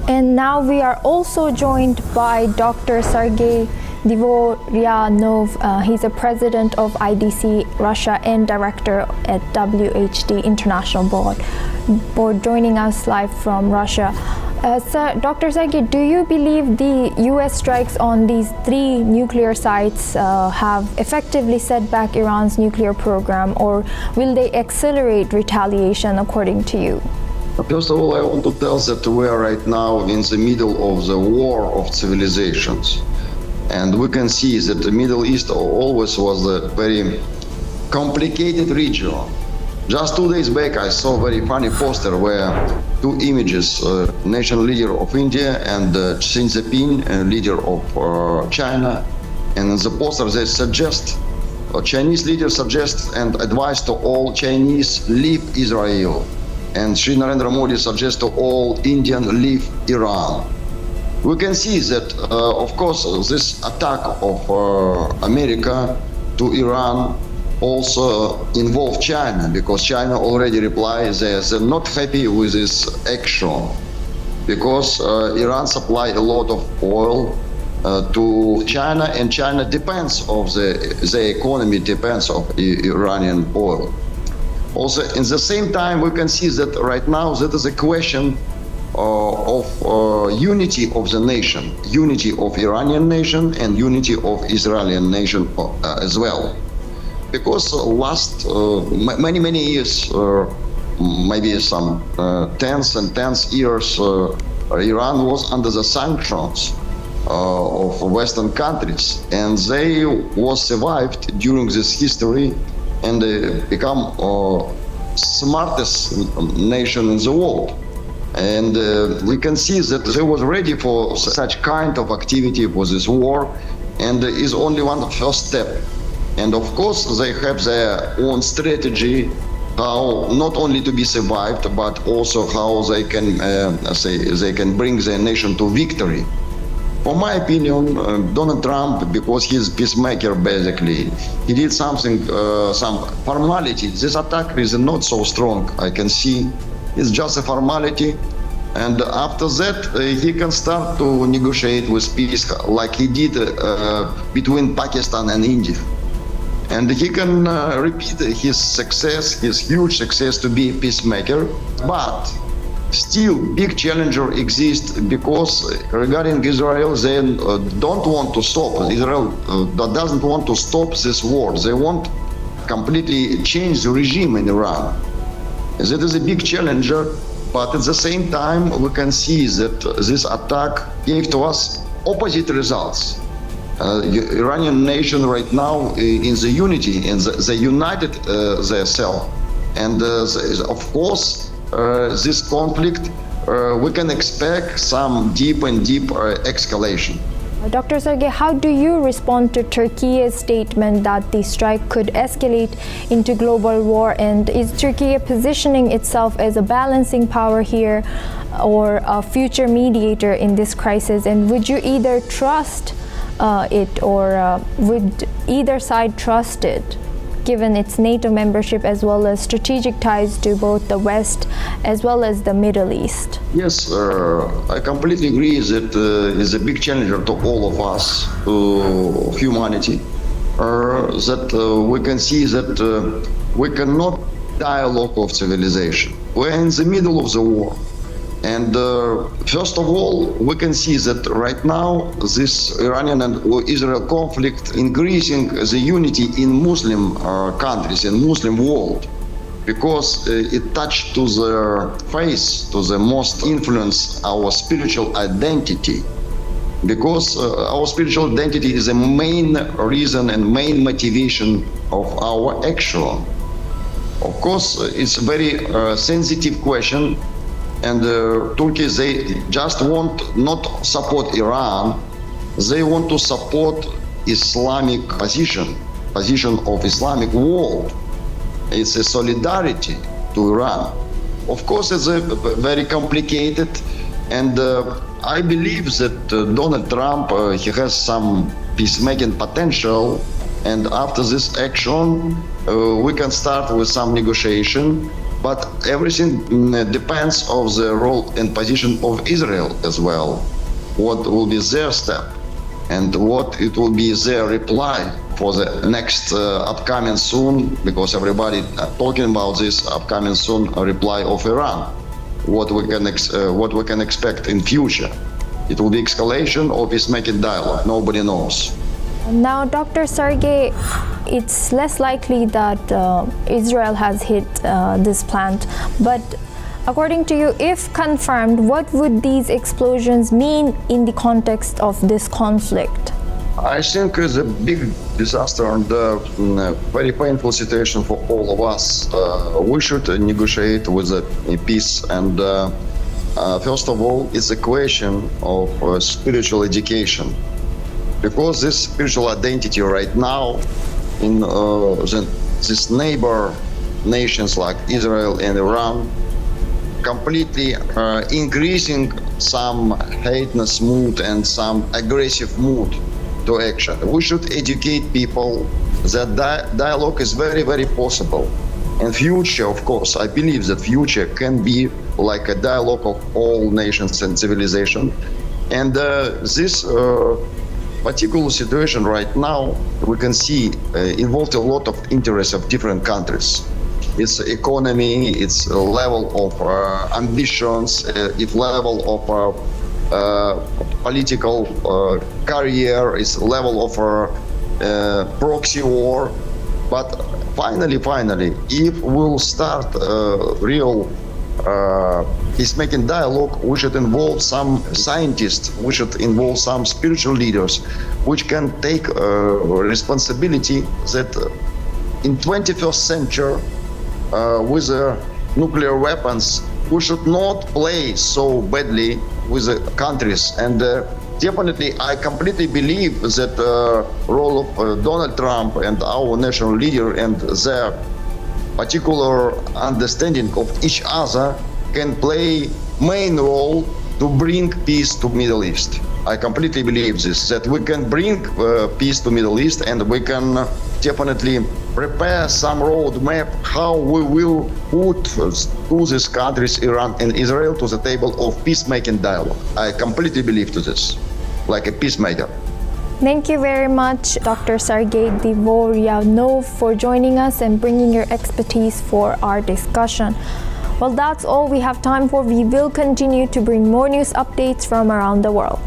And now we are also joined by Dr. Sergei Dvorianov. He's a president of IDC Russia and director at WHD International Board, joining us live from Russia. Dr. Sergei, do you believe the U.S. strikes on these 3 nuclear sites have effectively set back Iran's nuclear program, or will they accelerate retaliation according to you? First of all, I want to tell that we are right now in the middle of the war of civilizations. And we can see that the Middle East always was a very complicated region. Just 2 days back, I saw a very funny poster where 2 images, national leader of India and Xi Jinping, leader of China. And in the poster, they suggest, Chinese leader suggests and advise to all Chinese, leave Israel. And Sri Narendra Modi suggests to all Indian, leave Iran. We can see that, of course, this attack of America to Iran also involved China, because China already replied they're not happy with this action, because Iran supplied a lot of oil to China, and China depends of the economy depends of Iranian oil. Also, in the same time, we can see that right now that is a question of unity of the nation, unity of Iranian nation and unity of Israeli nation as well. Because last many years, maybe some tens and tens years, Iran was under the sanctions of Western countries, and they was survived during this history and become smartest nation in the world. And we can see that they was ready for such kind of activity for this war, and is only one first step. And of course, they have their own strategy how not only to be survived, but also how they can they can bring their nation to victory. For my opinion, Donald Trump, because he's peacemaker basically, he did something, some formality. This attack is not so strong, I can see. It's just a formality. And after that, he can start to negotiate with peace like he did between Pakistan and India. And he can repeat his success, his huge success to be a peacemaker. But still, big challenger exists, because regarding Israel, they don't want to stop. Israel doesn't want to stop this war. They want completely change the regime in Iran. That is a big challenger, but at the same time, we can see that this attack gave to us opposite results. Iranian nation right now in the unity, and they united themselves. And of course, this conflict, we can expect some deep escalation. Dr. Sergei, how do you respond to Turkey's statement that the strike could escalate into global war? And is Turkey positioning itself as a balancing power here, or a future mediator in this crisis? And would you either trust it, or would either side trust it, given its NATO membership as well as strategic ties to both the West as well as the Middle East? Yes, I completely agree that it's a big challenger to all of us, to humanity, that we can see that we cannot dialogue of civilization. We're in the middle of the war. And first of all, we can see that right now this Iranian and Israel conflict increasing the unity in Muslim countries, in Muslim world, because it touched to the face, to the most influence our spiritual identity. Because our spiritual identity is the main reason and main motivation of our action. Of course, it's a very sensitive question. And Turkey, they just want not support Iran, they want to support Islamic position of Islamic world. It's a solidarity to Iran. Of course, it's a very complicated, and I believe that Donald Trump, he has some peacemaking potential, and after this action, we can start with some negotiation. But everything depends on the role and position of Israel as well. What will be their step and what it will be their reply for the next upcoming soon, because everybody talking about this upcoming soon reply of Iran. What we can expect in future. It will be escalation or peacemaking dialogue. Nobody knows. Now, Dr. Sergei, it's less likely that Israel has hit this plant, but according to you, if confirmed, what would these explosions mean in the context of this conflict? I think it's a big disaster and a very painful situation for all of us. We should negotiate with a peace, and first of all, it's a question of spiritual education. Because this spiritual identity right now in these neighbor nations like Israel and Iran completely increasing some hateness mood and some aggressive mood to action. We should educate people that dialogue is very, very possible. And future, of course, I believe that future can be like a dialogue of all nations and civilization. And this particular situation right now, we can see involved a lot of interests of different countries. Its economy, its level of ambitions, its level of political career, its level of proxy war. But finally, if we'll start real peacemaking dialogue, we should involve some scientists, we should involve some spiritual leaders, which can take responsibility that in 21st century, with nuclear weapons, we should not play so badly with the countries. And definitely, I completely believe that the role of Donald Trump and our national leader and their particular understanding of each other can play main role to bring peace to Middle East. I completely believe this, that we can bring peace to Middle East, and we can definitely prepare some roadmap how we will put two these countries, Iran and Israel, to the table of peacemaking dialogue. I completely believe to this, like a peacemaker. Thank you very much, Dr. Sergei Dvorianov, for joining us and bringing your expertise for our discussion. Well, that's all we have time for. We will continue to bring more news updates from around the world.